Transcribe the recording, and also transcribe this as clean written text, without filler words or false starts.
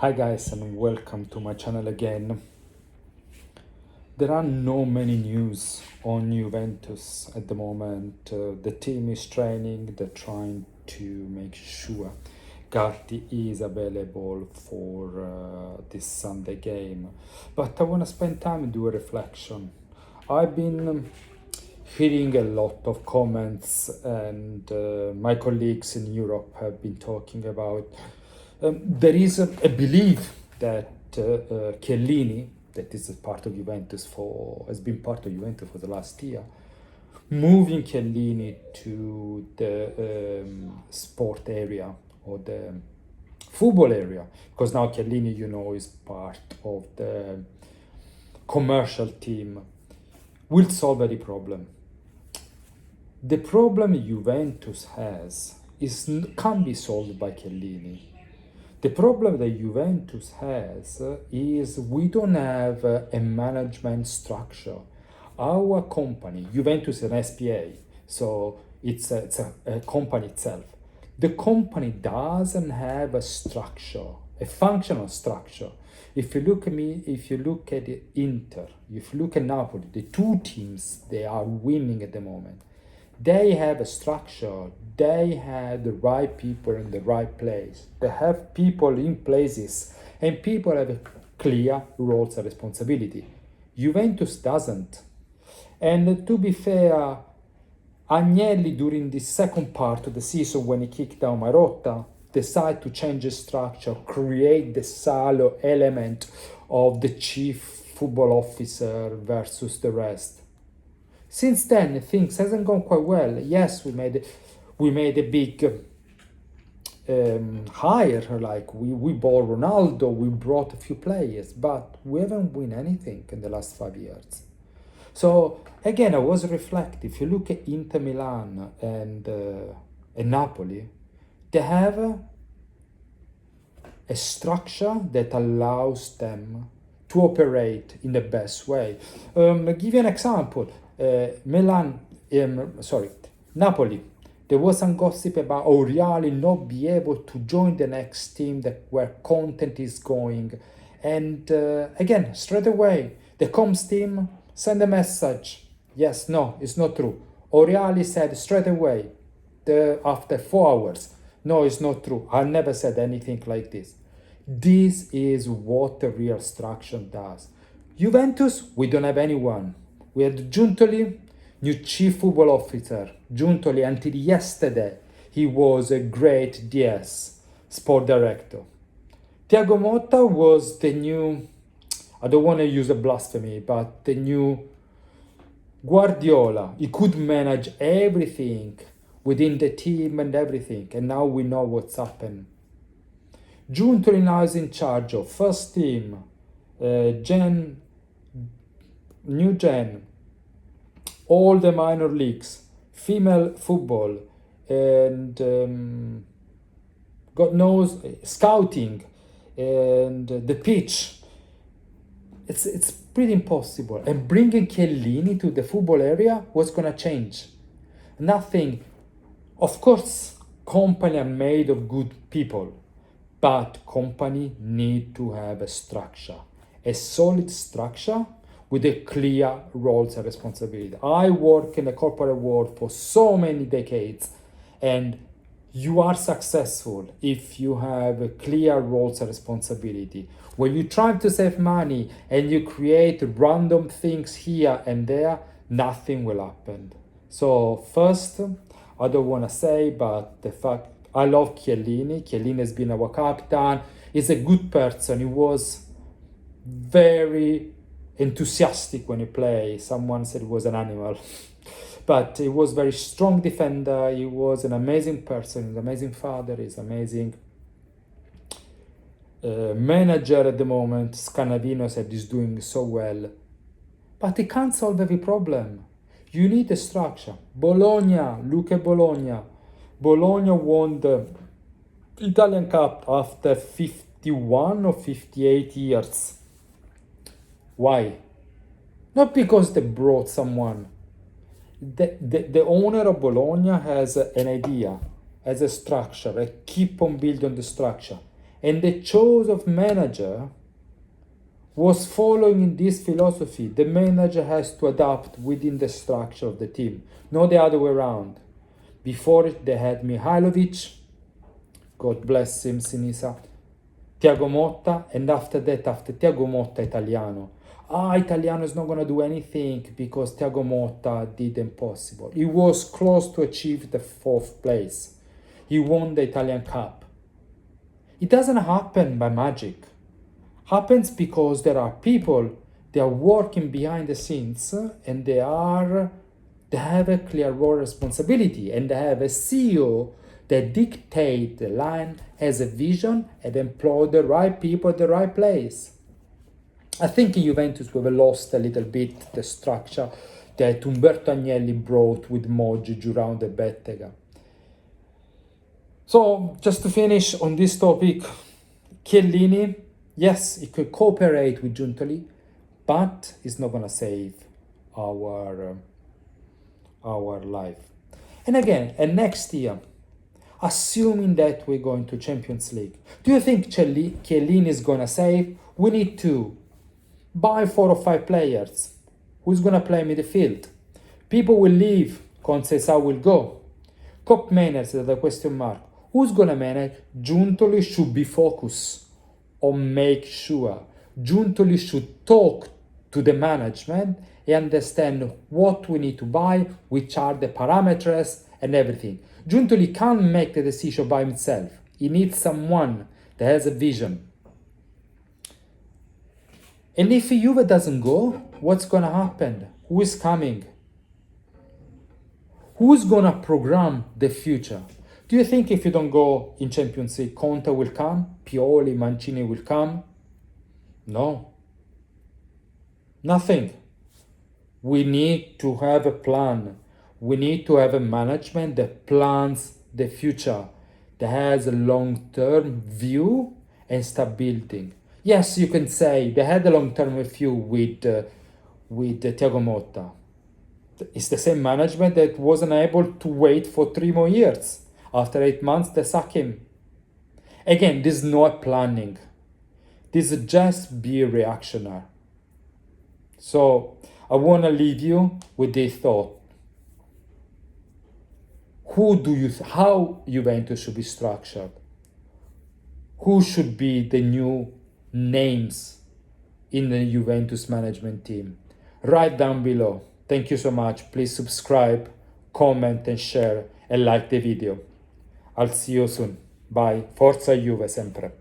Hi guys and welcome to my channel again. There are no many news on Juventus at the moment. The team is training, they're trying to make sure Gatti is available for this Sunday game. But I want to spend time and do a reflection. I've been hearing a lot of comments and my colleagues in Europe have been talking about there is a belief that Chiellini, that is a part of Juventus has been part of Juventus for the last year, moving Chiellini to the sport area or the football area, because now Chiellini, is part of the commercial team, will solve any problem. The problem Juventus has can't be solved by Chiellini. The problem that Juventus has is we don't have a management structure. Our company, Juventus is an SPA, so it's a company itself. The company doesn't have a structure, a functional structure. If you look at Inter, if you look at Napoli, the two teams, they are winning at the moment. They have a structure, they have the right people in the right place. They have people in places and people have clear roles and responsibility. Juventus doesn't. And to be fair, Agnelli during the second part of the season when he kicked down Marotta, decided to change the structure, create the silo element of the chief football officer versus the rest. Since then, things hasn't gone quite well. Yes, we made a big hire, like we bought Ronaldo, we brought a few players, but we haven't won anything in the last 5 years. So again, I was reflecting. If you look at Inter Milan and Napoli, they have a structure that allows them to operate in the best way. I'll give you an example. Napoli. There was some gossip about Oriali not be able to join the next team where content is going. And again, straight away, the comms team send a message. Yes, no, it's not true. Oriali said straight away, after 4 hours, no, it's not true. I never said anything like this. This is what the real structure does. Juventus, we don't have anyone. We had Giuntoli, new chief football officer. Giuntoli, until yesterday, he was a great DS, sport director. Thiago Motta was the new, I don't want to use a blasphemy, but the new Guardiola. He could manage everything within the team and everything, and now we know what's happened. Giuntoli now is in charge of first team, New Gen, all the minor leagues, female football, and God knows, scouting, and the pitch. It's pretty impossible. And bringing Chiellini to the football area, what's going to change? Nothing. Of course, company are made of good people, but company need to have a structure, a solid structure with a clear roles and responsibility. I work in the corporate world for so many decades, and you are successful if you have clear roles and responsibility. When you try to save money and you create random things here and there, nothing will happen. So first, I don't want to say, but the fact, I love Chiellini. Chiellini has been our captain. He's a good person. He was very enthusiastic when he played. Someone said he was an animal. But he was very strong defender. He was an amazing person. He's an amazing father. He's an amazing manager at the moment. Scanavino said he's doing so well. But he can't solve every problem. You need a structure. Bologna, look at Bologna. Bologna won the Italian Cup after 51 or 58 years. Why? Not because they brought someone. The owner of Bologna has an idea, has a structure, and keep on building the structure. And the choice of manager was following this philosophy. The manager has to adapt within the structure of the team, not the other way around. Before they had Mihajlovic, God bless him, Sinisa, Thiago Motta, and after that, after Thiago Motta, Italiano. Italiano is not going to do anything because Thiago Motta did impossible. He was close to achieve the 4th place. He won the Italian Cup. It doesn't happen by magic. Happens because there are people, they are working behind the scenes and they have a clear role responsibility, and they have a CEO that dictate the line, has a vision, and employ the right people at the right place. I think in Juventus we've lost a little bit the structure that Umberto Agnelli brought with Moggi, Giroud and Bettega. So, just to finish on this topic, Chiellini, yes, he could cooperate with Giuntoli, but it's not going to save our life. And again, and next year, assuming that we're going to Champions League, do you think Chiellini is going to save? We need to buy 4 or 5 players. Who's going to play midfield? People will leave. Conceição will go. Cup managers is the question mark. Who's going to manage? Giuntoli should be focused on make sure. Giuntoli should talk to the management and understand what we need to buy, which are the parameters and everything. Giuntoli can't make the decision by himself. He needs someone that has a vision. And if Juve doesn't go, what's going to happen? Who is coming? Who's going to program the future? Do you think if you don't go in Champions League, Conte will come? Pioli, Mancini will come? No. Nothing. We need to have a plan. We need to have a management that plans the future, that has a long-term view and start building. Yes, you can say they had a long-term view with Thiago Motta. It's the same management that wasn't able to wait for 3 more years. After 8 months, they sack him. Again, this is not planning. This is just be reactionary. So I want to leave you with this thought. How Juventus should be structured? Who should be the new names in the Juventus management team? Write down below. Thank you so much. Please subscribe, comment and share and like the video. I'll see you soon. Bye. Forza Juve sempre.